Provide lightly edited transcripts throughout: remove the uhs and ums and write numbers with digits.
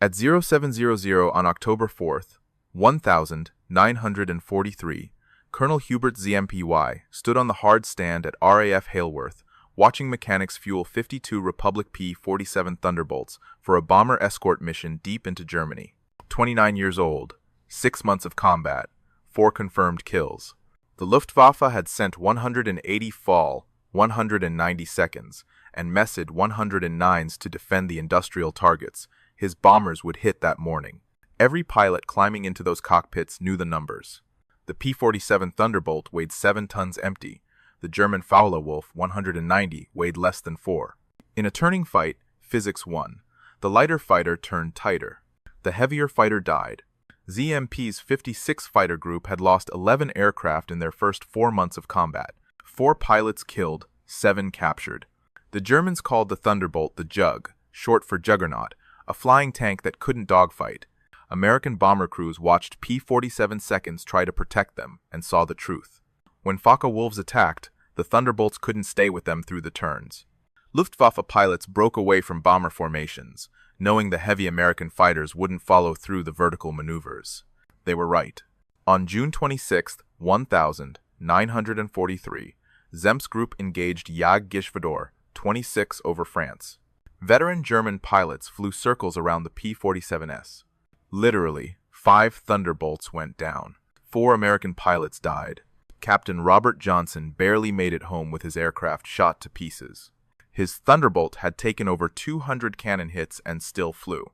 At 0700 on October 4th, 1943, Colonel Hubert Zemke stood on the hard stand at RAF Haleworth, watching mechanics fuel 52 Republic P-47 Thunderbolts for a bomber escort mission deep into Germany. 29 years old, 6 months of combat, 4 confirmed kills. The Luftwaffe had sent 180 Fall, 190 seconds, and Messed 109s to defend the industrial targets his bombers would hit that morning. Every pilot climbing into those cockpits knew the numbers. The P-47 Thunderbolt weighed 7 tons empty. The German Wolf 190 weighed less than 4. In a turning fight, physics won. The lighter fighter turned tighter. The heavier fighter died. Zemke's 56 fighter group had lost 11 aircraft in their first 4 months of combat. 4 pilots killed, 7 captured. The Germans called the Thunderbolt the Jug, short for Juggernaut, a flying tank that couldn't dogfight. American bomber crews watched P-47 seconds try to protect them and saw the truth. When Focke-Wulfs attacked, the Thunderbolts couldn't stay with them through the turns. Luftwaffe pilots broke away from bomber formations, knowing the heavy American fighters wouldn't follow through the vertical maneuvers. They were right. On June 26, 1943, Zemke's group engaged Geschwader 26 over France. Veteran German pilots flew circles around the P-47s. Literally, 5 Thunderbolts went down. 4 American pilots died. Captain Robert Johnson barely made it home with his aircraft shot to pieces. His Thunderbolt had taken over 200 cannon hits and still flew,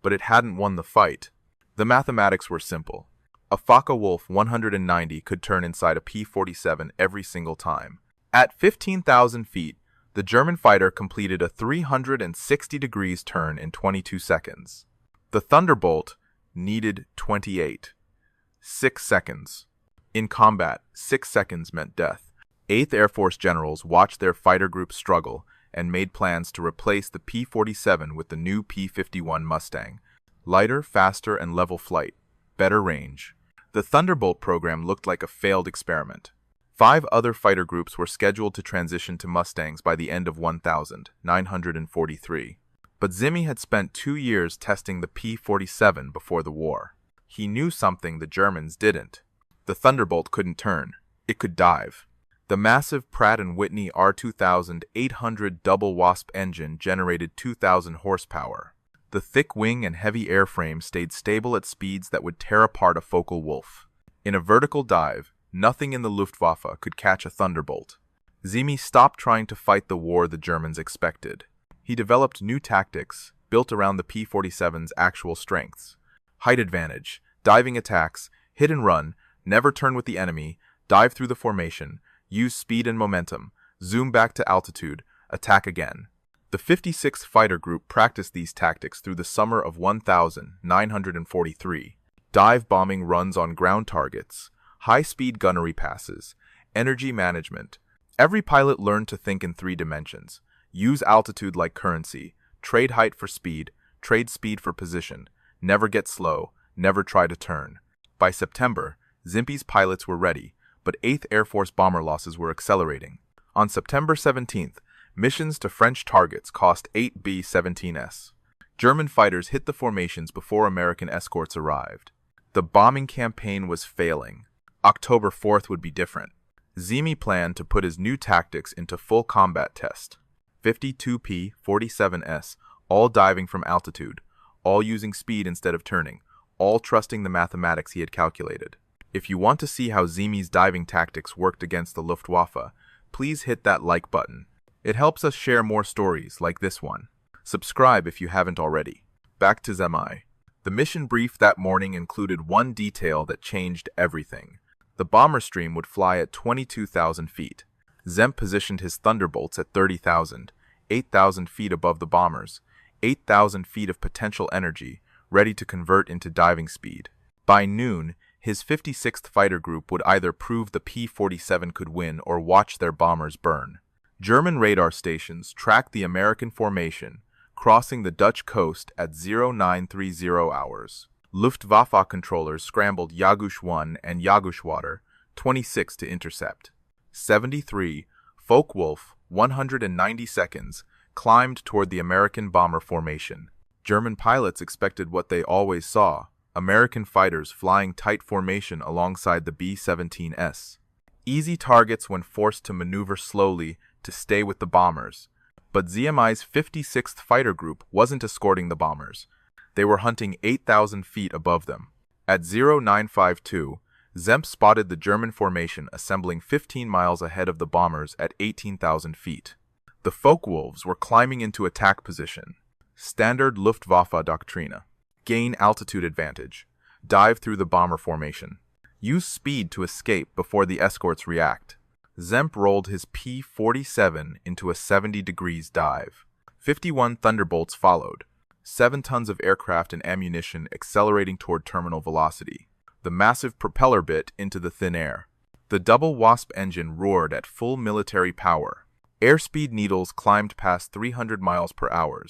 but it hadn't won the fight. The mathematics were simple. A Focke-Wulf 190 could turn inside a P-47 every single time. At 15,000 feet, the German fighter completed a 360 degrees turn in 22 seconds. The Thunderbolt needed 28. 6 seconds. In combat, 6 seconds meant death. 8th Air Force generals watched their fighter group struggle and made plans to replace the P-47 with the new P-51 Mustang. Lighter, faster, and level flight. Better range. The Thunderbolt program looked like a failed experiment. 5 other fighter groups were scheduled to transition to Mustangs by the end of 1943. But Zemke had spent 2 years testing the P-47 before the war. He knew something the Germans didn't. The Thunderbolt couldn't turn. It could dive. The massive Pratt and Whitney R 2800 double wasp engine generated 2,000 horsepower. The thick wing and heavy airframe stayed stable at speeds that would tear apart a Focke-Wulf. In a vertical dive, nothing in the Luftwaffe could catch a Thunderbolt. Zemke stopped trying to fight the war the Germans expected. He developed new tactics, built around the P-47's actual strengths. Height advantage, diving attacks, hit and run, never turn with the enemy, dive through the formation, use speed and momentum, zoom back to altitude, attack again. The 56th Fighter Group practiced these tactics through the summer of 1943. Dive bombing runs on ground targets, high-speed gunnery passes, energy management. Every pilot learned to think in 3 dimensions. Use altitude like currency, trade height for speed, trade speed for position, never get slow, never try to turn. By September, Zemke's pilots were ready, but 8th Air Force bomber losses were accelerating. On September 17th, missions to French targets cost 8 B-17s. German fighters hit the formations before American escorts arrived. The bombing campaign was failing. October 4th would be different. Zemke planned to put his new tactics into full combat test. 52 P-47s, all diving from altitude, all using speed instead of turning, all trusting the mathematics he had calculated. If you want to see how Zemke's diving tactics worked against the Luftwaffe, please hit that like button. It helps us share more stories like this one. Subscribe if you haven't already. Back to Zemke. The mission brief that morning included one detail that changed everything. The bomber stream would fly at 22,000 feet. Zemke positioned his Thunderbolts at 30,000, 8,000 feet above the bombers, 8,000 feet of potential energy, ready to convert into diving speed. By noon, his 56th Fighter Group would either prove the P-47 could win or watch their bombers burn. German radar stations tracked the American formation, crossing the Dutch coast at 0930 hours. Luftwaffe controllers scrambled Jagusch 1 and Geschwader 26 to intercept. 73, Focke-Wulf, 190 seconds, climbed toward the American bomber formation. German pilots expected what they always saw: American fighters flying tight formation alongside the B-17S. Easy targets when forced to maneuver slowly to stay with the bombers. But ZMI's 56th Fighter Group wasn't escorting the bombers. They were hunting 8,000 feet above them. At 0952, Zemke spotted the German formation assembling 15 miles ahead of the bombers at 18,000 feet. The Focke-Wulfs were climbing into attack position. Standard Luftwaffe doctrine: gain altitude advantage, dive through the bomber formation, use speed to escape before the escorts react. Zemke rolled his P-47 into a 70 degrees dive. 51 Thunderbolts followed, 7 tons of aircraft and ammunition accelerating toward terminal velocity. The massive propeller bit into the thin air. The double Wasp engine roared at full military power. Airspeed needles climbed past 300 miles per hour.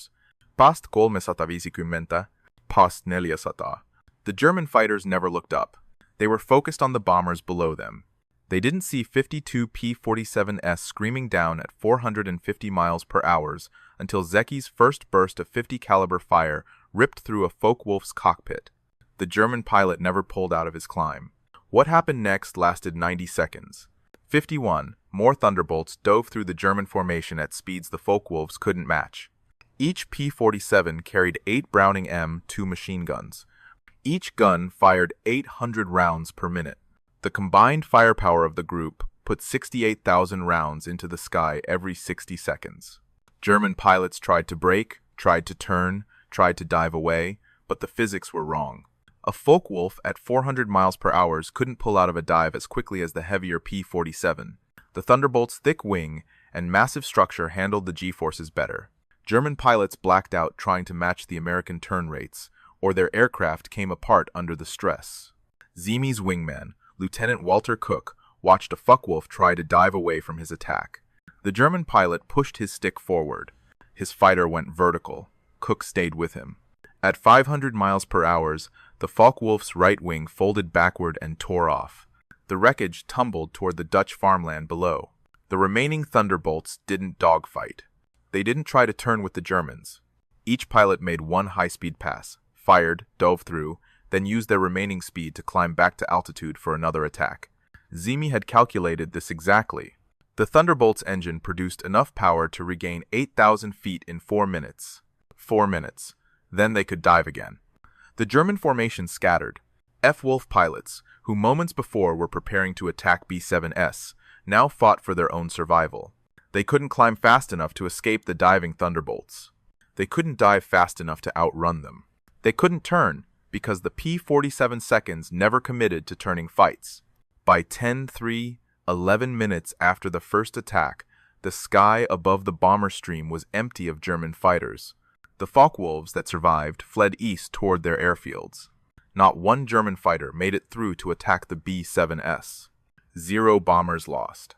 Past 350 past 400. The German fighters never looked up. They were focused on the bombers below them. They didn't see 52 P-47s screaming down at 450 miles per hour until Zeke's first burst of 50 caliber fire ripped through a Focke-Wulf's cockpit. The German pilot never pulled out of his climb. What happened next lasted 90 seconds. 51 more Thunderbolts dove through the German formation at speeds the Focke-Wulfs couldn't match. Each P-47 carried 8 Browning M2 machine guns. Each gun fired 800 rounds per minute. The combined firepower of the group put 68,000 rounds into the sky every 60 seconds. German pilots tried to brake, tried to turn, tried to dive away, but the physics were wrong. A Focke-Wulf at 400 miles per hour couldn't pull out of a dive as quickly as the heavier P-47. The Thunderbolt's thick wing and massive structure handled the G-forces better. German pilots blacked out trying to match the American turn rates, or their aircraft came apart under the stress. ZMI's wingman, Lieutenant Walter Cook, watched a Focke-Wulf try to dive away from his attack. The German pilot pushed his stick forward. His fighter went vertical. Cook stayed with him. At 500 miles per hour, the Focke-Wulf's right wing folded backward and tore off. The wreckage tumbled toward the Dutch farmland below. The remaining Thunderbolts didn't dogfight. They didn't try to turn with the Germans. Each pilot made one high-speed pass, fired, dove through, then used their remaining speed to climb back to altitude for another attack. ZMI had calculated this exactly. The Thunderbolt's engine produced enough power to regain 8,000 feet in 4 minutes. 4 minutes. Then they could dive again. The German formation scattered. F-Wolf pilots, who moments before were preparing to attack B-7S, now fought for their own survival. They couldn't climb fast enough to escape the diving Thunderbolts. They couldn't dive fast enough to outrun them. They couldn't turn, because the P-47 seconds never committed to turning fights. By 10:03, 11 minutes after the first attack, the sky above the bomber stream was empty of German fighters. The Focke-Wulfs that survived fled east toward their airfields. Not one German fighter made it through to attack the B-7S. 0 bombers lost.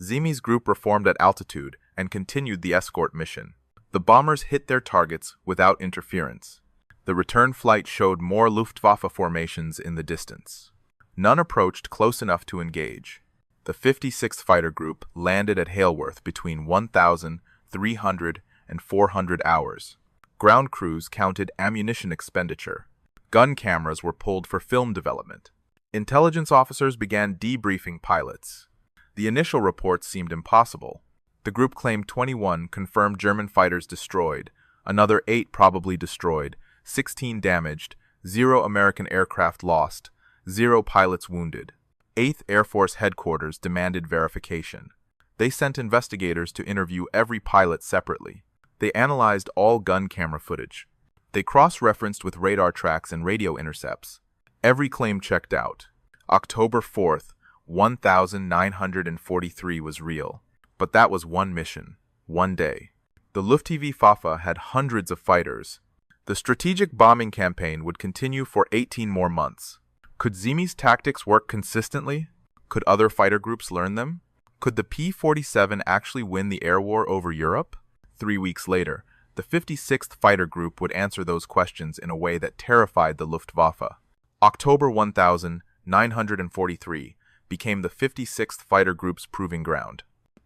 ZMI's group reformed at altitude and continued the escort mission. The bombers hit their targets without interference. The return flight showed more Luftwaffe formations in the distance. None approached close enough to engage. The 56th Fighter Group landed at Haleworth between 1,300 and 400 hours. Ground crews counted ammunition expenditure. Gun cameras were pulled for film development. Intelligence officers began debriefing pilots. The initial reports seemed impossible. The group claimed 21 confirmed German fighters destroyed, another 8 probably destroyed, 16 damaged, 0 American aircraft lost, 0 pilots wounded. 8th Air Force Headquarters demanded verification. They sent investigators to interview every pilot separately. They analyzed all gun camera footage. They cross-referenced with radar tracks and radio intercepts. Every claim checked out. October 4th, 1943 was real. But that was one mission, one day. The Luftwaffe had hundreds of fighters. The strategic bombing campaign would continue for 18 more months. Could ZMI's tactics work consistently? Could other fighter groups learn them? Could the P-47 actually win the air war over Europe? 3 weeks later, the 56th Fighter Group would answer those questions in a way that terrified the Luftwaffe. October 1943 became the 56th Fighter Group's proving ground.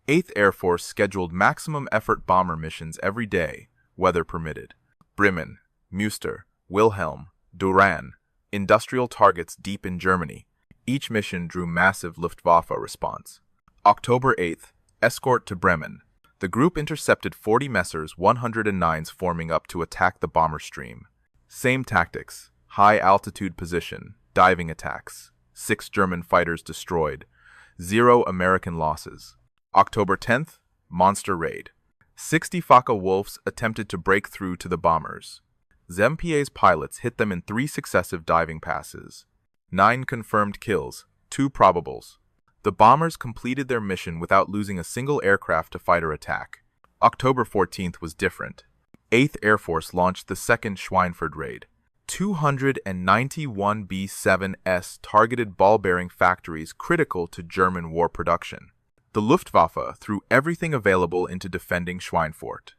8th Air Force scheduled maximum effort bomber missions every day, weather permitted. Bremen, Münster, Wilhelm, Duran, industrial targets deep in Germany. Each mission drew massive Luftwaffe response. October 8th, escort to Bremen. The group intercepted 40 Messers 109s forming up to attack the bomber stream. Same tactics, high-altitude position, diving attacks. 6 German fighters destroyed. 0 American losses. October 10th, monster raid. 60 Focke-Wulfs attempted to break through to the bombers. Zemke's pilots hit them in 3 successive diving passes. 9 confirmed kills, 2 probables. The bombers completed their mission without losing a single aircraft to fighter attack. October 14th was different. 8th Air Force launched the second Schweinfurt raid. 291 B-7S targeted ball-bearing factories critical to German war production. The Luftwaffe threw everything available into defending Schweinfurt.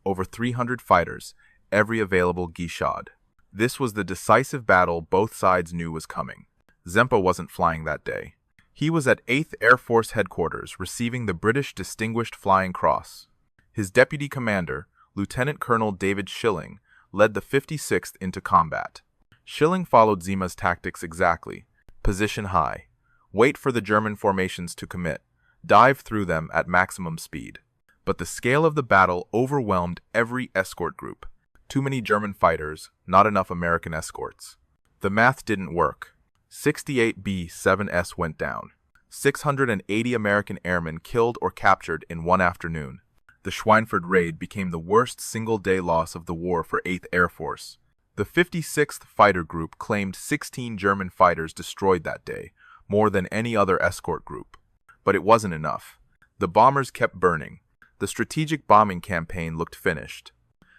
Over 300 fighters, every available Geshad. This was the decisive battle both sides knew was coming. Zemke wasn't flying that day. He was at 8th Air Force headquarters receiving the British Distinguished Flying Cross. His deputy commander, Lieutenant Colonel David Schilling, led the 56th into combat. Schilling followed Zemke's tactics exactly. Position high. Wait for the German formations to commit. Dive through them at maximum speed. But the scale of the battle overwhelmed every escort group. Too many German fighters, not enough American escorts. The math didn't work. 68 B-7S went down. 680 American airmen killed or captured in one afternoon. The Schweinfurt raid became the worst single-day loss of the war for 8th Air Force. The 56th Fighter Group claimed 16 German fighters destroyed that day, more than any other escort group. But it wasn't enough. The bombers kept burning. The strategic bombing campaign looked finished.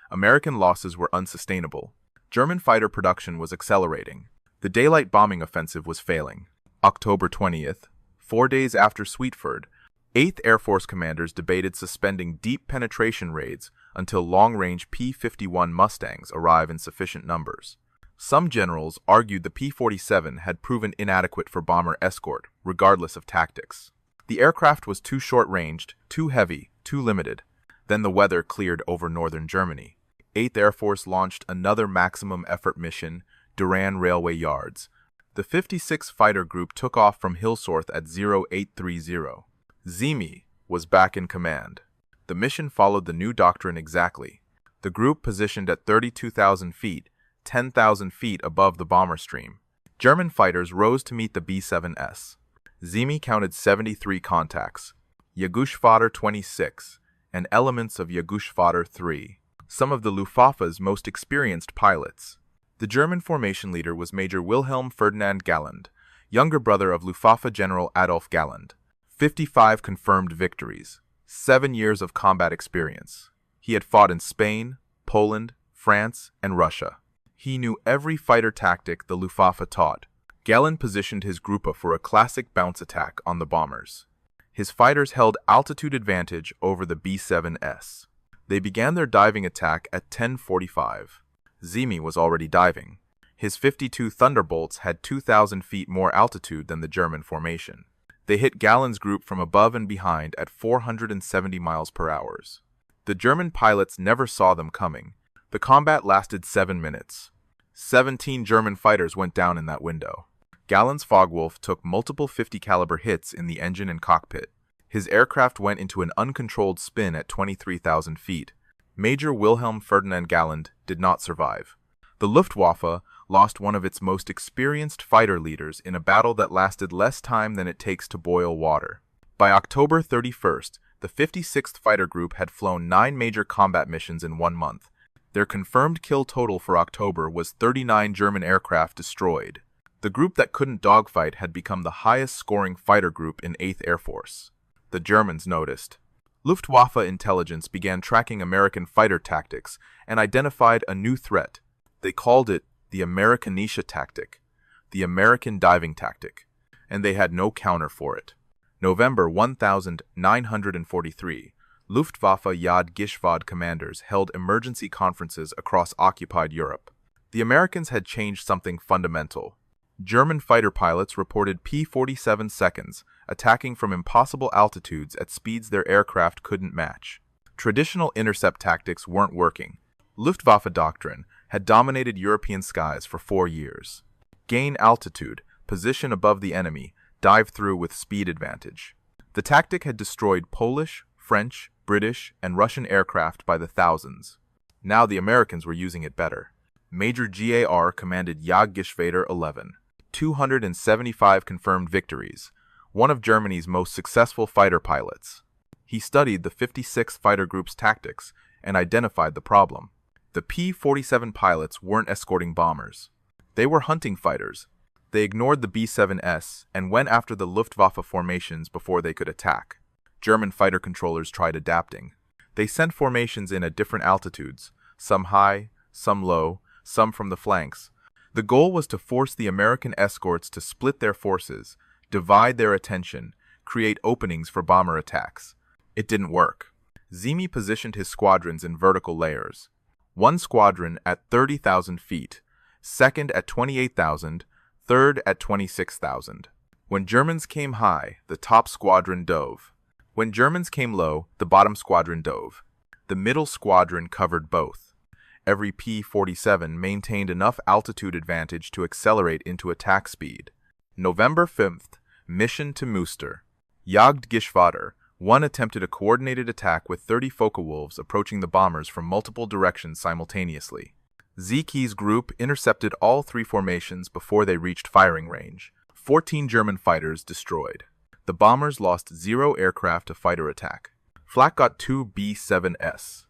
American losses were unsustainable. German fighter production was accelerating. The daylight bombing offensive was failing. October 20th, 4 days after Schweinfurt, 8th Air Force commanders debated suspending deep penetration raids until long-range P-51 Mustangs arrive in sufficient numbers. Some generals argued the P-47 had proven inadequate for bomber escort, regardless of tactics. The aircraft was too short-ranged, too heavy, too limited. Then the weather cleared over northern Germany. 8th Air Force launched another maximum effort mission, Duran Railway Yards. The 56th Fighter Group took off from Hilsorth at 0830. Zemke was back in command. The mission followed the new doctrine exactly. The group positioned at 32,000 feet, 10,000 feet above the bomber stream. German fighters rose to meet the B-7S. Zemke counted 73 contacts, Jagdgeschwader 26, and elements of Jagdgeschwader 3, some of the Luftwaffe's most experienced pilots. The German formation leader was Major Wilhelm Ferdinand Galland, younger brother of Luftwaffe General Adolf Galland. 55 confirmed victories, 7 years of combat experience. He had fought in Spain, Poland, France, and Russia. He knew every fighter tactic the Luftwaffe taught. Galland positioned his Gruppe for a classic bounce attack on the bombers. His fighters held altitude advantage over the B-7S. They began their diving attack at 10:45. Zemke was already diving. His 52 Thunderbolts had 2,000 feet more altitude than the German formation. They hit Galland's group from above and behind at 470 miles per hour. The German pilots never saw them coming. The combat lasted 7 minutes. 17 German fighters went down in that window. Galland's Focke-Wulf took multiple 50 caliber hits in the engine and cockpit. His aircraft went into an uncontrolled spin at 23,000 feet. Major Wilhelm Ferdinand Galland did not survive. The Luftwaffe lost one of its most experienced fighter leaders in a battle that lasted less time than it takes to boil water. By October 31st, the 56th Fighter Group had flown 9 major combat missions in 1 month. Their confirmed kill total for October was 39 German aircraft destroyed. The group that couldn't dogfight had become the highest-scoring fighter group in 8th Air Force. The Germans noticed. Luftwaffe intelligence began tracking American fighter tactics and identified a new threat. They called it the Amerikanische tactic, the American diving tactic, and they had no counter for it. November 1943, Luftwaffe Jagdgeschwader commanders held emergency conferences across occupied Europe. The Americans had changed something fundamental. German fighter pilots reported P-47 seconds, attacking from impossible altitudes at speeds their aircraft couldn't match. Traditional intercept tactics weren't working. Luftwaffe doctrine, had dominated European skies for 4 years. Gain altitude, position above the enemy, dive through with speed advantage. The tactic had destroyed Polish, French, British, and Russian aircraft by the thousands. Now the Americans were using it better. Major GAR commanded Jagdgeschwader 11, 275 confirmed victories, one of Germany's most successful fighter pilots. He studied the 56th Fighter Group's tactics and identified the problem. The P-47 pilots weren't escorting bombers. They were hunting fighters. They ignored the B-7S and went after the Luftwaffe formations before they could attack. German fighter controllers tried adapting. They sent formations in at different altitudes, some high, some low, some from the flanks. The goal was to force the American escorts to split their forces, divide their attention, create openings for bomber attacks. It didn't work. Zemke positioned his squadrons in vertical layers. One squadron at 30,000 feet, second at 28,000, third at 26,000. When Germans came high, the top squadron dove. When Germans came low, the bottom squadron dove. The middle squadron covered both. Every P-47 maintained enough altitude advantage to accelerate into attack speed. November 5th, mission to Münster. Jagdgeschwader 1 attempted a coordinated attack with 30 Focke-Wulfs approaching the bombers from multiple directions simultaneously. Zemke's group intercepted all 3 formations before they reached firing range. 14 German fighters destroyed. The bombers lost 0 aircraft to fighter attack. Flak got 2 B-7S.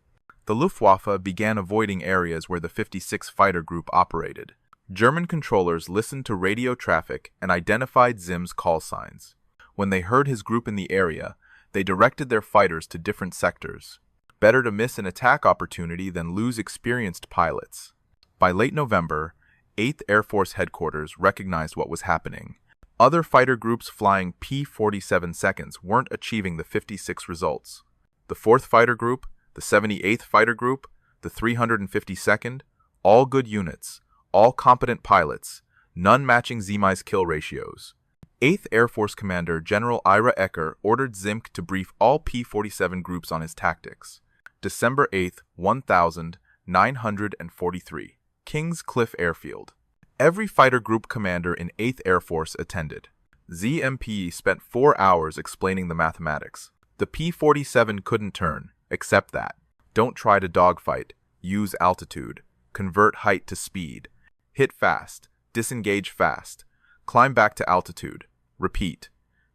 The Luftwaffe began avoiding areas where the 56th Fighter Group operated. German controllers listened to radio traffic and identified Zemke's call signs. When they heard his group in the area, they directed their fighters to different sectors. Better to miss an attack opportunity than lose experienced pilots. By late November, 8th Air Force Headquarters recognized what was happening. Other fighter groups flying P-47 seconds weren't achieving the 56 results. The 4th Fighter Group, the 78th Fighter Group, the 352nd, all good units, all competent pilots, none matching Zemke's kill ratios. 8th Air Force Commander General Ira Ecker ordered Zemke to brief all P-47 groups on his tactics. December 8th, 1943. Kings Cliff Airfield. Every fighter group commander in 8th Air Force attended. Zemke spent 4 hours explaining the mathematics. The P-47 couldn't turn, except that. Don't try to dogfight, use altitude, convert height to speed, hit fast, disengage fast, climb back to altitude, repeat.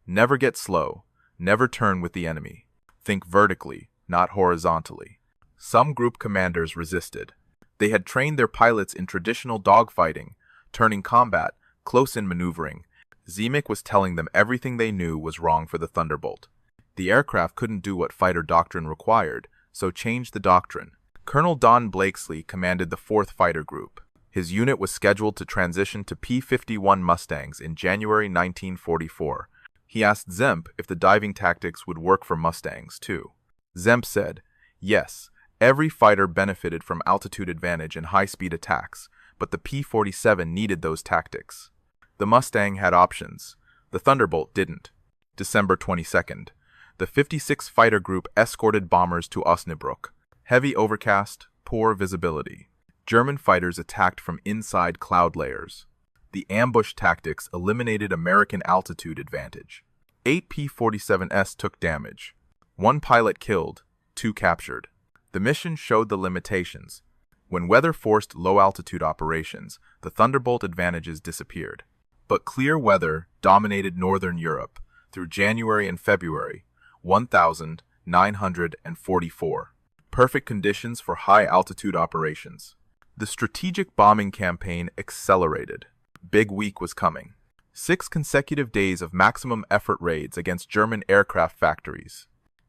Never get slow, never turn with the enemy. Think vertically, not horizontally. Some group commanders resisted. They had trained their pilots in traditional dogfighting, turning combat, close-in maneuvering. Zemke was telling them everything they knew was wrong for the Thunderbolt. The aircraft couldn't do what fighter doctrine required, so changed the doctrine. Colonel Don Blakesley commanded the 4th Fighter Group. His unit was scheduled to transition to P-51 Mustangs in January 1944. He asked Zemke if the diving tactics would work for Mustangs, too. Zemke said, yes, every fighter benefited from altitude advantage and high-speed attacks, but the P-47 needed those tactics. The Mustang had options. The Thunderbolt didn't. December 22nd. The 56th Fighter Group escorted bombers to Osnabrück. Heavy overcast, poor visibility. German fighters attacked from inside cloud layers. The ambush tactics eliminated American altitude advantage. 8 P-47s took damage. 1 pilot killed, 2 captured. The mission showed the limitations. When weather forced low-altitude operations, the Thunderbolt advantages disappeared. But clear weather dominated northern Europe through January and February, 1944. Perfect conditions for high-altitude operations. The strategic bombing campaign accelerated. Big week was coming. 6 consecutive days of maximum effort raids against German aircraft factories.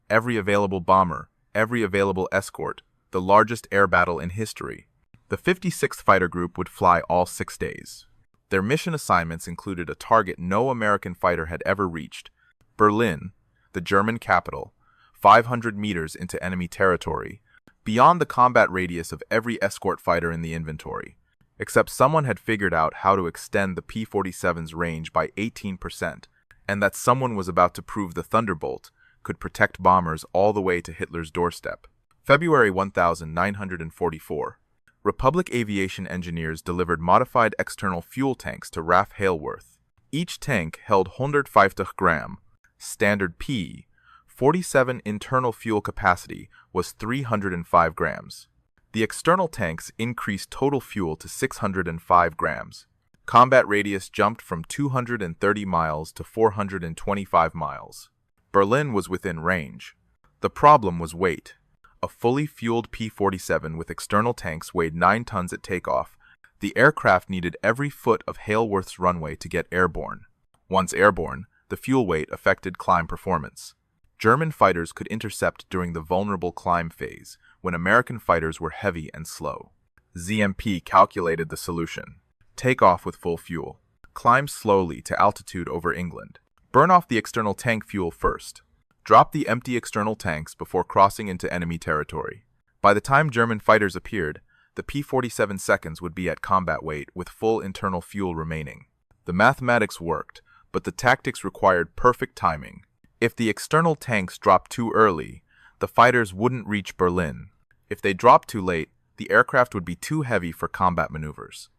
Every available bomber, every available escort, the largest air battle in history. The 56th Fighter Group would fly all 6 days. Their mission assignments included a target no American fighter had ever reached, Berlin, the German capital, 500 meters into enemy territory, beyond the combat radius of every escort fighter in the inventory, except someone had figured out how to extend the P-47's range by 18%, and that someone was about to prove the Thunderbolt could protect bombers all the way to Hitler's doorstep. February 1944. Republic aviation engineers delivered modified external fuel tanks to RAF Hailworth. Each tank held 150 gram. Standard P-47 internal fuel capacity was 305 grams. The external tanks increased total fuel to 605 grams. Combat radius jumped from 230 miles to 425 miles. Berlin was within range. The problem was weight. A fully fueled P-47 with external tanks weighed 9 tons at takeoff. The aircraft needed every foot of Hailworth's runway to get airborne. Once airborne, the fuel weight affected climb performance. German fighters could intercept during the vulnerable climb phase, when American fighters were heavy and slow. ZMP calculated the solution. Take off with full fuel. Climb slowly to altitude over England. Burn off the external tank fuel first. Drop the empty external tanks before crossing into enemy territory. By the time German fighters appeared, the P-47 seconds would be at combat weight with full internal fuel remaining. The mathematics worked, but the tactics required perfect timing. If the external tanks dropped too early, the fighters wouldn't reach Berlin. If they dropped too late, the aircraft would be too heavy for combat maneuvers.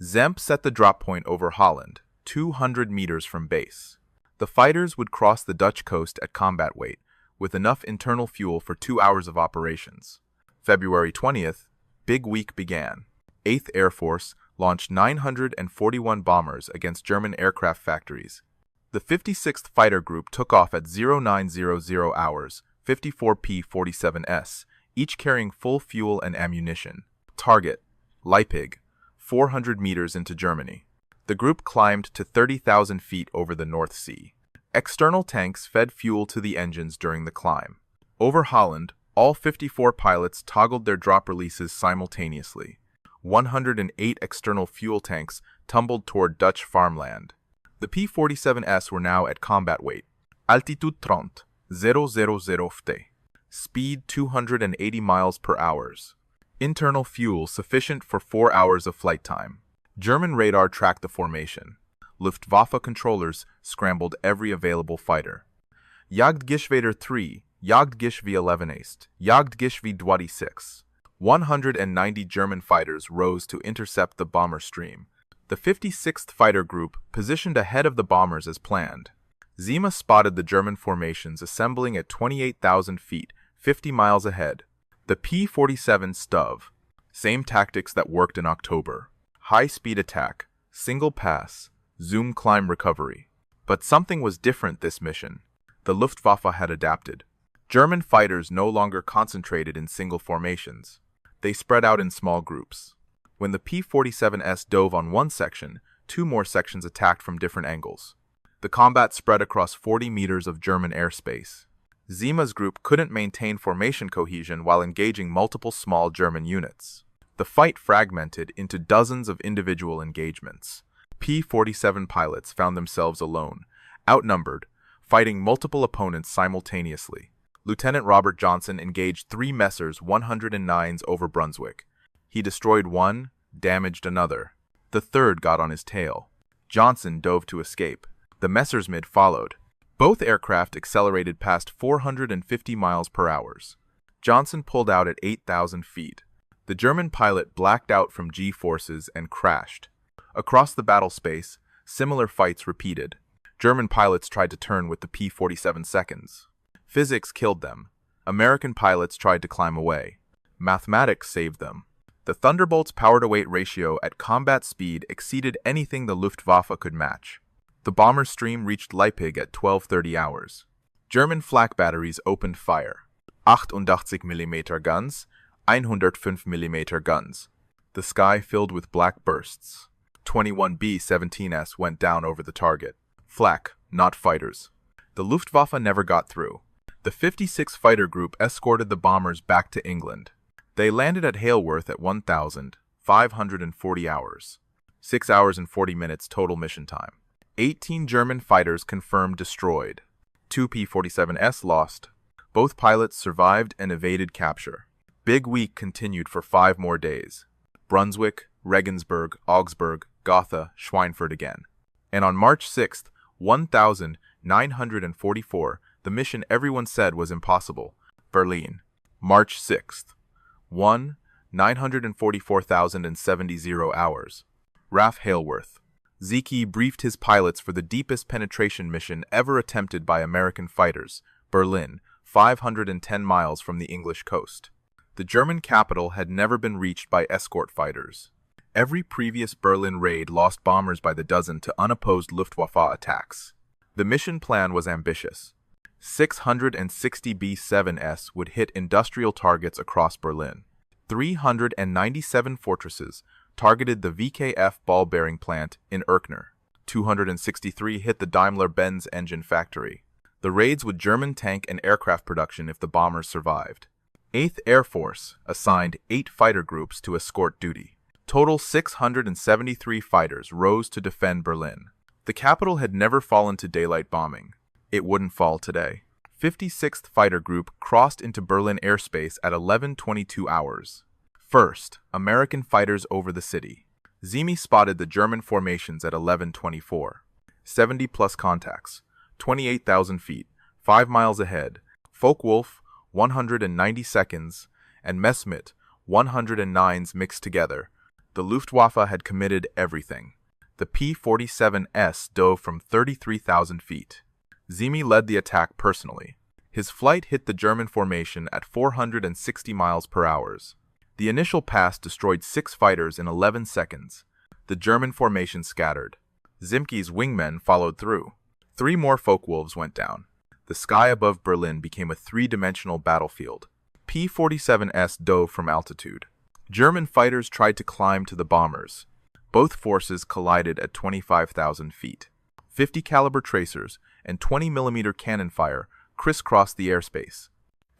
Zemke set the drop point over Holland, 200 meters from base. The fighters would cross the Dutch coast at combat weight, with enough internal fuel for 2 hours of operations. February 20th, Big Week began. 8th Air Force launched 941 bombers against German aircraft factories. The 56th Fighter Group took off at 0900 hours, 54 P-47s, each carrying full fuel and ammunition. Target: Leipzig, 400 meters into Germany. The group climbed to 30,000 feet over the North Sea. External tanks fed fuel to the engines during the climb. Over Holland, all 54 pilots toggled their drop releases simultaneously. 108 external fuel tanks tumbled toward Dutch farmland. The P-47s were now at combat weight. Altitude 30,000 ft. Speed 280 miles per hour. Internal fuel sufficient for 4 hours of flight time. German radar tracked the formation. Luftwaffe controllers scrambled every available fighter. Jagdgeschwader 3, Jagdgeschwader 11 Est, Jagdgeschwader 26. 190 German fighters rose to intercept the bomber stream. The 56th Fighter Group positioned ahead of the bombers as planned. Zima spotted the German formations assembling at 28,000 feet, 50 miles ahead. The P-47 STUV. Same tactics that worked in October. High-speed attack, single pass, zoom climb recovery. But something was different this mission. The Luftwaffe had adapted. German fighters no longer concentrated in single formations. They spread out in small groups. When the P-47s dove on one section, 2 more sections attacked from different angles. The combat spread across 40 meters of German airspace. Zima's group couldn't maintain formation cohesion while engaging multiple small German units. The fight fragmented into dozens of individual engagements. P-47 pilots found themselves alone, outnumbered, fighting multiple opponents simultaneously. Lieutenant Robert Johnson engaged 3 Messers 109s over Brunswick. He destroyed one, damaged another. The third got on his tail. Johnson dove to escape. The Messerschmitt followed. Both aircraft accelerated past 450 miles per hour. Johnson pulled out at 8,000 feet. The German pilot blacked out from G-forces and crashed. Across the battle space, similar fights repeated. German pilots tried to turn with the P-47 seconds. Physics killed them. American pilots tried to climb away. Mathematics saved them. The Thunderbolt's power-to-weight ratio at combat speed exceeded anything the Luftwaffe could match. The bomber stream reached Leipzig at 12:30 hours. German flak batteries opened fire. 88 mm guns, 105 mm guns. The sky filled with black bursts. 21 B-17s went down over the target. Flak, not fighters. The Luftwaffe never got through. The 56th Fighter Group escorted the bombers back to England. They landed at Hailworth at 1,540 hours. 6 hours and 40 minutes total mission time. 18 German fighters confirmed destroyed. 2 P-47s lost. Both pilots survived and evaded capture. Big Week continued for 5 more days. Brunswick, Regensburg, Augsburg, Gotha, Schweinfurt again. And on March 6th, 1944, the mission everyone said was impossible. Berlin. March 6th. 1, 944,070 hours. RAF Hailworth. Zemke briefed his pilots for the deepest penetration mission ever attempted by American fighters, Berlin, 510 miles from the English coast. The German capital had never been reached by escort fighters. Every previous Berlin raid lost bombers by the dozen to unopposed Luftwaffe attacks. The mission plan was ambitious. 660 B-7s would hit industrial targets across Berlin. 397 fortresses targeted the VKF ball-bearing plant in Erkner. 263 hit the Daimler-Benz engine factory. The raids would German tank and aircraft production if the bombers survived. 8th Air Force assigned 8 fighter groups to escort duty. Total 673 fighters rose to defend Berlin. The capital had never fallen to daylight bombing. It wouldn't fall today. 56th Fighter Group crossed into Berlin airspace at 11:22 hours. First, American fighters over the city. Zemke spotted the German formations at 11:24. 70-plus contacts, 28,000 feet, 5 miles ahead. Focke-Wulf, 190 seconds, and Messerschmitt, 109s mixed together. The Luftwaffe had committed everything. The P-47 dove from 33,000 feet. Zemke led the attack personally. His flight hit the German formation at 460 miles per hour. The initial pass destroyed 6 fighters in 11 seconds. The German formation scattered. Zemke's wingmen followed through. 3 more Focke-Wulfs went down. The sky above Berlin became a 3-dimensional battlefield. P-47s dove from altitude. German fighters tried to climb to the bombers. Both forces collided at 25,000 feet. 50 caliber tracers and 20mm cannon fire crisscrossed the airspace.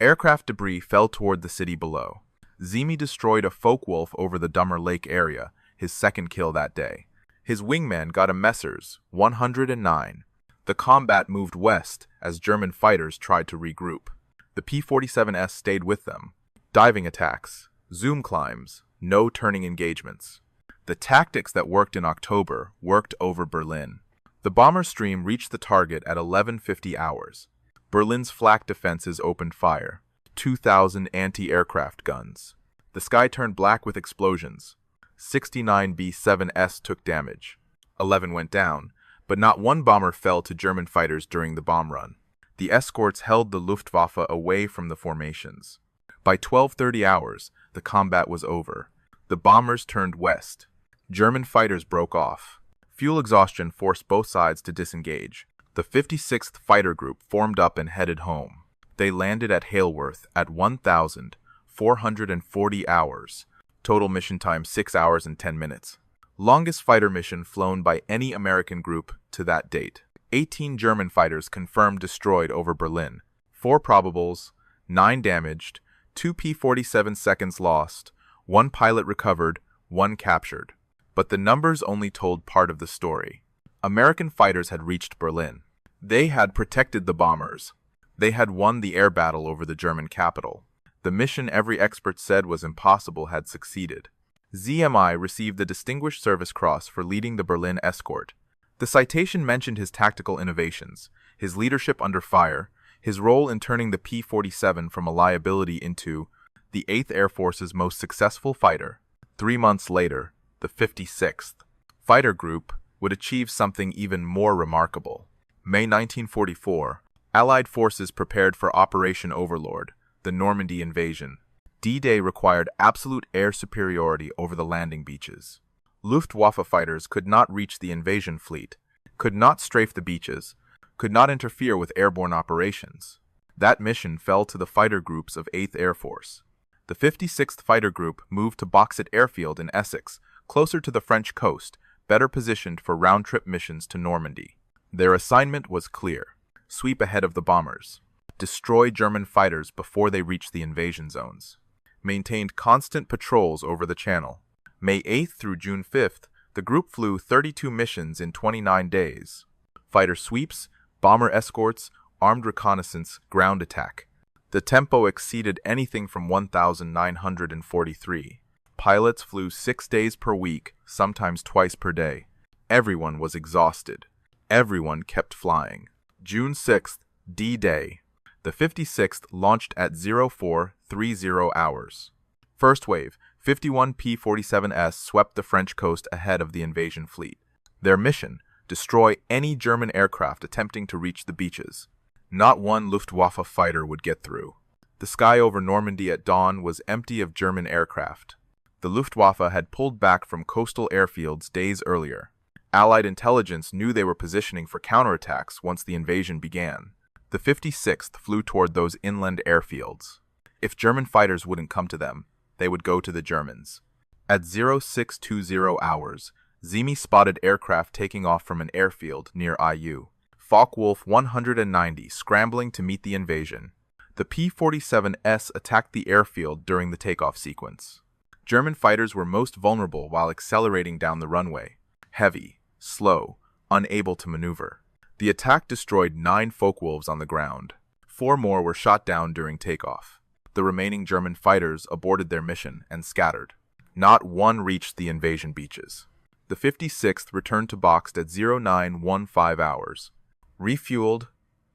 Aircraft debris fell toward the city below. Zemke destroyed a Focke-Wulf over the Dummer Lake area, his second kill that day. His wingman got a Messers 109. The combat moved west as German fighters tried to regroup. The P-47s stayed with them. Diving attacks, zoom climbs, no turning engagements. The tactics that worked in October worked over Berlin. The bomber stream reached the target at 11:50 hours. Berlin's flak defenses opened fire. 2,000 anti-aircraft guns. The sky turned black with explosions. 69 B-7s took damage. 11 went down, but not one bomber fell to German fighters during the bomb run. The escorts held the Luftwaffe away from the formations. By 12:30 hours, the combat was over. The bombers turned west. German fighters broke off. Fuel exhaustion forced both sides to disengage. The 56th Fighter Group formed up and headed home. They landed at Hailworth at 1,440 hours. Total mission time 6 hours and 10 minutes. Longest fighter mission flown by any American group to that date. 18 German fighters confirmed destroyed over Berlin. 4 probables, 9 damaged, 2 P-47 seconds lost, 1 pilot recovered, 1 captured. But the numbers only told part of the story. American fighters had reached Berlin. They had protected the bombers. They had won the air battle over the German capital. The mission every expert said was impossible had succeeded. Zemke received the Distinguished Service Cross for leading the Berlin escort. The citation mentioned his tactical innovations, his leadership under fire, his role in turning the P-47 from a liability into the 8th Air Force's most successful fighter. 3 months later, the 56th Fighter Group would achieve something even more remarkable. May 1944, Allied forces prepared for Operation Overlord, the Normandy invasion. D-Day required absolute air superiority over the landing beaches. Luftwaffe fighters could not reach the invasion fleet, could not strafe the beaches, could not interfere with airborne operations. That mission fell to the fighter groups of 8th Air Force. The 56th Fighter Group moved to Boxet Airfield in Essex, closer to the French coast, better positioned for round-trip missions to Normandy. Their assignment was clear: sweep ahead of the bombers, destroy German fighters before they reached the invasion zones, maintained constant patrols over the Channel. May 8th through June 5th, the group flew 32 missions in 29 days. Fighter sweeps, bomber escorts, armed reconnaissance, ground attack. The tempo exceeded anything from 1,943. Pilots flew 6 days per week, sometimes twice per day. Everyone was exhausted. Everyone kept flying. June 6th, D-Day. The 56th launched at 0430 hours. First wave, 51 P-47s swept the French coast ahead of the invasion fleet. Their mission: destroy any German aircraft attempting to reach the beaches. Not one Luftwaffe fighter would get through. The sky over Normandy at dawn was empty of German aircraft. The Luftwaffe had pulled back from coastal airfields days earlier. Allied intelligence knew they were positioning for counterattacks once the invasion began. The 56th flew toward those inland airfields. If German fighters wouldn't come to them, they would go to the Germans. At 0620 hours, Zemke spotted aircraft taking off from an airfield near IU. Focke-Wulf 190 scrambling to meet the invasion. The P-47s attacked the airfield during the takeoff sequence. German fighters were most vulnerable while accelerating down the runway. Heavy, slow, unable to maneuver. The attack destroyed 9 Focke-Wulfs on the ground. 4 more were shot down during takeoff. The remaining German fighters aborted their mission and scattered. Not one reached the invasion beaches. The 56th returned to Boxt at 0915 hours. Refueled,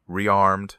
rearmed,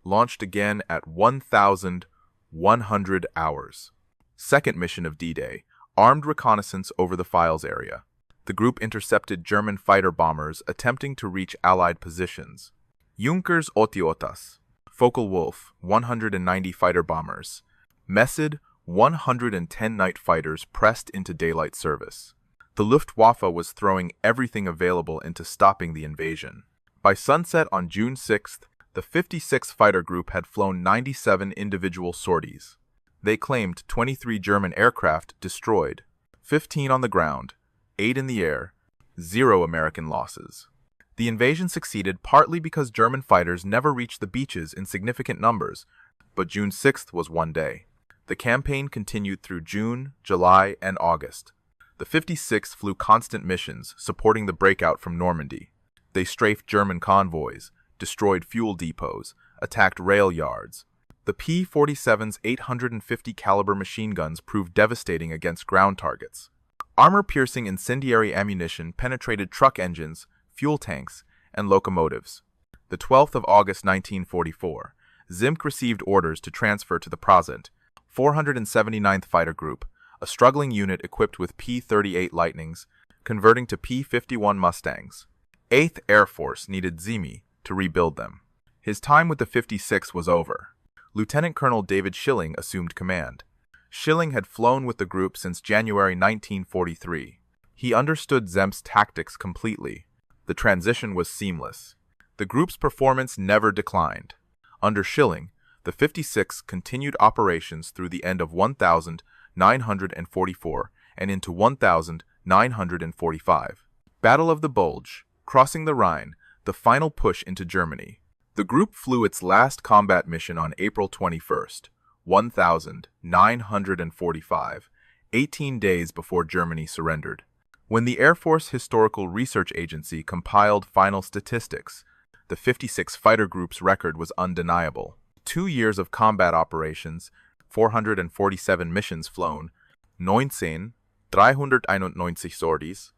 launched again at 1100 hours. Second mission of D-Day, armed reconnaissance over the Files area. The group intercepted German fighter bombers attempting to reach Allied positions. Junkers Otiotas, Focke-Wulf 190 fighter bombers. Messid 110 night fighters pressed into daylight service. The Luftwaffe was throwing everything available into stopping the invasion. By sunset on June 6th, the 56th Fighter Group had flown 97 individual sorties. They claimed 23 German aircraft destroyed, 15 on the ground, 8 in the air, 0 American losses. The invasion succeeded partly because German fighters never reached the beaches in significant numbers, but June 6th was one day. The campaign continued through June, July, and August. The 56th flew constant missions supporting the breakout from Normandy. They strafed German convoys, destroyed fuel depots, attacked rail yards. The P-47's 850 caliber machine guns proved devastating against ground targets. Armor-piercing incendiary ammunition penetrated truck engines, fuel tanks, and locomotives. The 12th of August 1944, Zemke received orders to transfer to the Pratt 479th Fighter Group, a struggling unit equipped with P-38 Lightnings, converting to P-51 Mustangs. 8th Air Force needed Zemke to rebuild them. His time with the 56 was over. Lieutenant Colonel David Schilling assumed command. Schilling had flown with the group since January 1943. He understood Zemke's tactics completely. The transition was seamless. The group's performance never declined. Under Schilling, the 56 continued operations through the end of 1944 and into 1945. Battle of the Bulge, crossing the Rhine, the final push into Germany. The group flew its last combat mission on April 21st, 1945, 18 days before Germany surrendered. When the Air Force Historical Research Agency compiled final statistics, the 56 Fighter Group's record was undeniable. 2 years of combat operations, 447 missions flown, 391 sorties,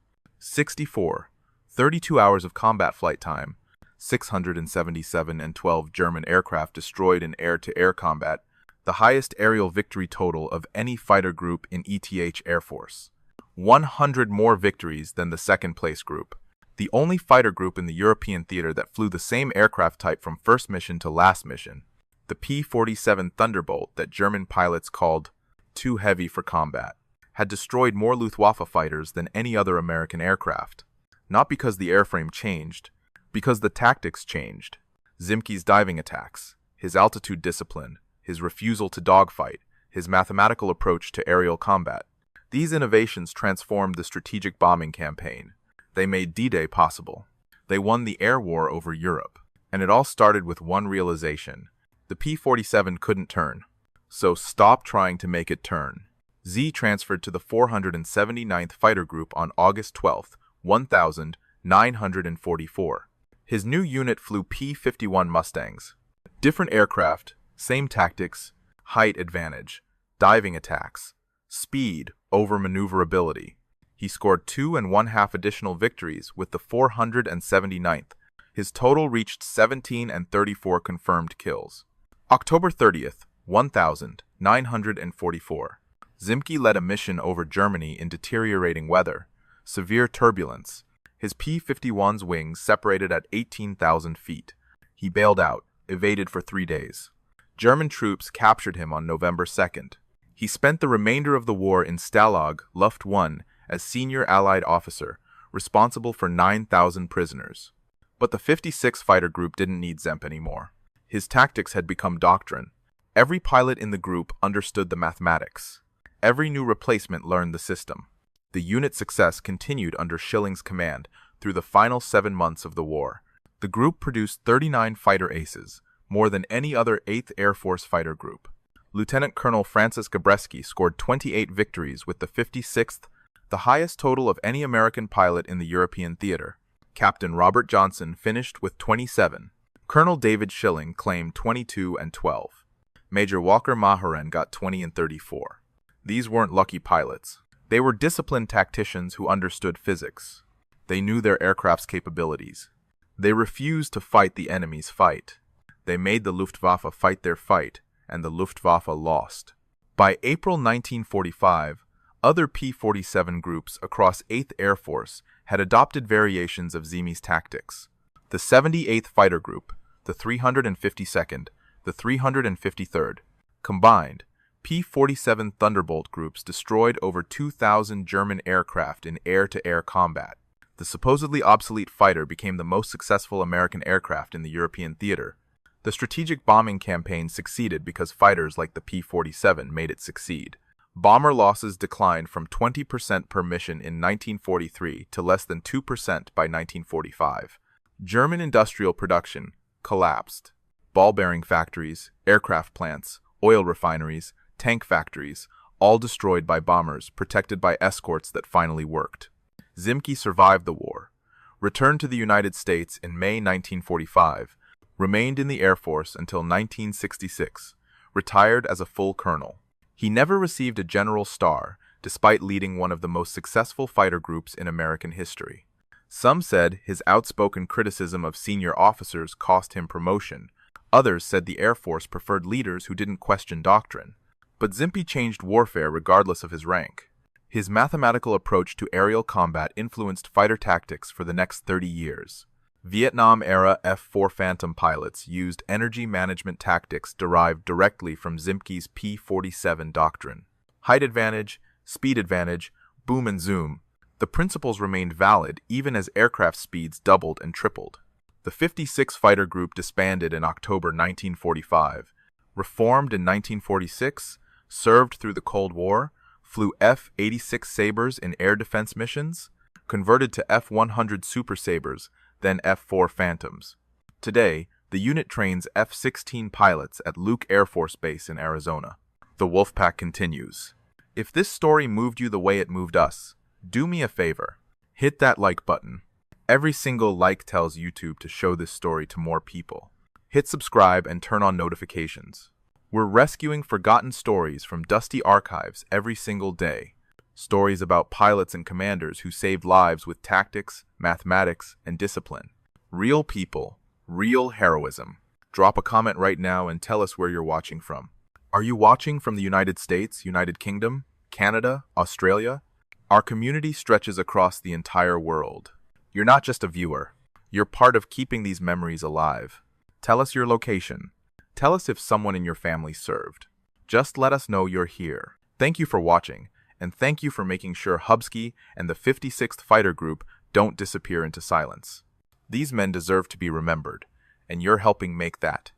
32 hours of combat flight time, 677 and 12 German aircraft destroyed in air-to-air combat, the highest aerial victory total of any fighter group in ETH Air Force. 100 more victories than the second-place group. The only fighter group in the European theater that flew the same aircraft type from first mission to last mission. The P-47 Thunderbolt that German pilots called too heavy for combat, had destroyed more Luftwaffe fighters than any other American aircraft. Not because the airframe changed, because the tactics changed. Zemke's diving attacks, his altitude discipline, his refusal to dogfight, his mathematical approach to aerial combat. These innovations transformed the strategic bombing campaign. They made D-Day possible. They won the air war over Europe. And it all started with one realization. The P-47 couldn't turn. So stop trying to make it turn. Z transferred to the 479th Fighter Group on August 12, 1944. His new unit flew P-51 Mustangs. Different aircraft, same tactics, height advantage, diving attacks, speed over maneuverability. He scored 2 1/2 additional victories with the 479th. His total reached 17 and 34 confirmed kills. October 30th, 1944. Zemke led a mission over Germany in deteriorating weather, severe turbulence. His P-51's wings separated at 18,000 feet. He bailed out, evaded for 3 days. German troops captured him on November 2nd. He spent the remainder of the war in Stalag, Luftwaffe, as senior Allied officer, responsible for 9,000 prisoners. But the 56th Fighter Group didn't need Zemke anymore. His tactics had become doctrine. Every pilot in the group understood the mathematics. Every new replacement learned the system. The unit's success continued under Schilling's command through the final 7 months of the war. The group produced 39 fighter aces, more than any other 8th Air Force fighter group. Lieutenant Colonel Francis Gabreski scored 28 victories with the 56th, the highest total of any American pilot in the European theater. Captain Robert Johnson finished with 27. Colonel David Schilling claimed 22 and 12. Major Walker Maharan got 20 and 34. These weren't lucky pilots. They were disciplined tacticians who understood physics. They knew their aircraft's capabilities. They refused to fight the enemy's fight. They made the Luftwaffe fight their fight, and the Luftwaffe lost. By April 1945, other P-47 groups across 8th Air Force had adopted variations of Zemke's tactics. The 78th Fighter Group, the 352nd, the 353rd, combined, P-47 Thunderbolt groups destroyed over 2,000 German aircraft in air-to-air combat. The supposedly obsolete fighter became the most successful American aircraft in the European theater. The strategic bombing campaign succeeded because fighters like the P-47 made it succeed. Bomber losses declined from 20% per mission in 1943 to less than 2% by 1945. German industrial production collapsed. Ball bearing factories, aircraft plants, oil refineries, tank factories, all destroyed by bombers protected by escorts that finally worked. Zemke survived the war, returned to the United States in May 1945, remained in the Air Force until 1966, retired as a full colonel. He never received a general star, despite leading one of the most successful fighter groups in American history. Some said his outspoken criticism of senior officers cost him promotion. Others said the Air Force preferred leaders who didn't question doctrine. But Zemke changed warfare regardless of his rank. His mathematical approach to aerial combat influenced fighter tactics for the next 30 years. Vietnam-era F-4 Phantom pilots used energy management tactics derived directly from Zemke's P-47 doctrine. Height advantage, speed advantage, boom and zoom. The principles remained valid even as aircraft speeds doubled and tripled. The 56th Fighter Group disbanded in October 1945. Reformed in 1946, served through the Cold War, flew F-86 Sabres in air defense missions, converted to F-100 Super Sabres, then F-4 Phantoms. Today, the unit trains F-16 pilots at Luke Air Force Base in Arizona. The Wolfpack continues. If this story moved you the way it moved us, do me a favor. Hit that like button. Every single like tells YouTube to show this story to more people. Hit subscribe and turn on notifications. We're rescuing forgotten stories from dusty archives every single day. Stories about pilots and commanders who saved lives with tactics, mathematics, and discipline. Real people, real heroism. Drop a comment right now and tell us where you're watching from. Are you watching from the United States, United Kingdom, Canada, Australia? Our community stretches across the entire world. You're not just a viewer. You're part of keeping these memories alive. Tell us your location. Tell us if someone in your family served. Just let us know you're here. Thank you for watching, and thank you for making sure Hubsky and the 56th Fighter Group don't disappear into silence. These men deserve to be remembered, and you're helping make that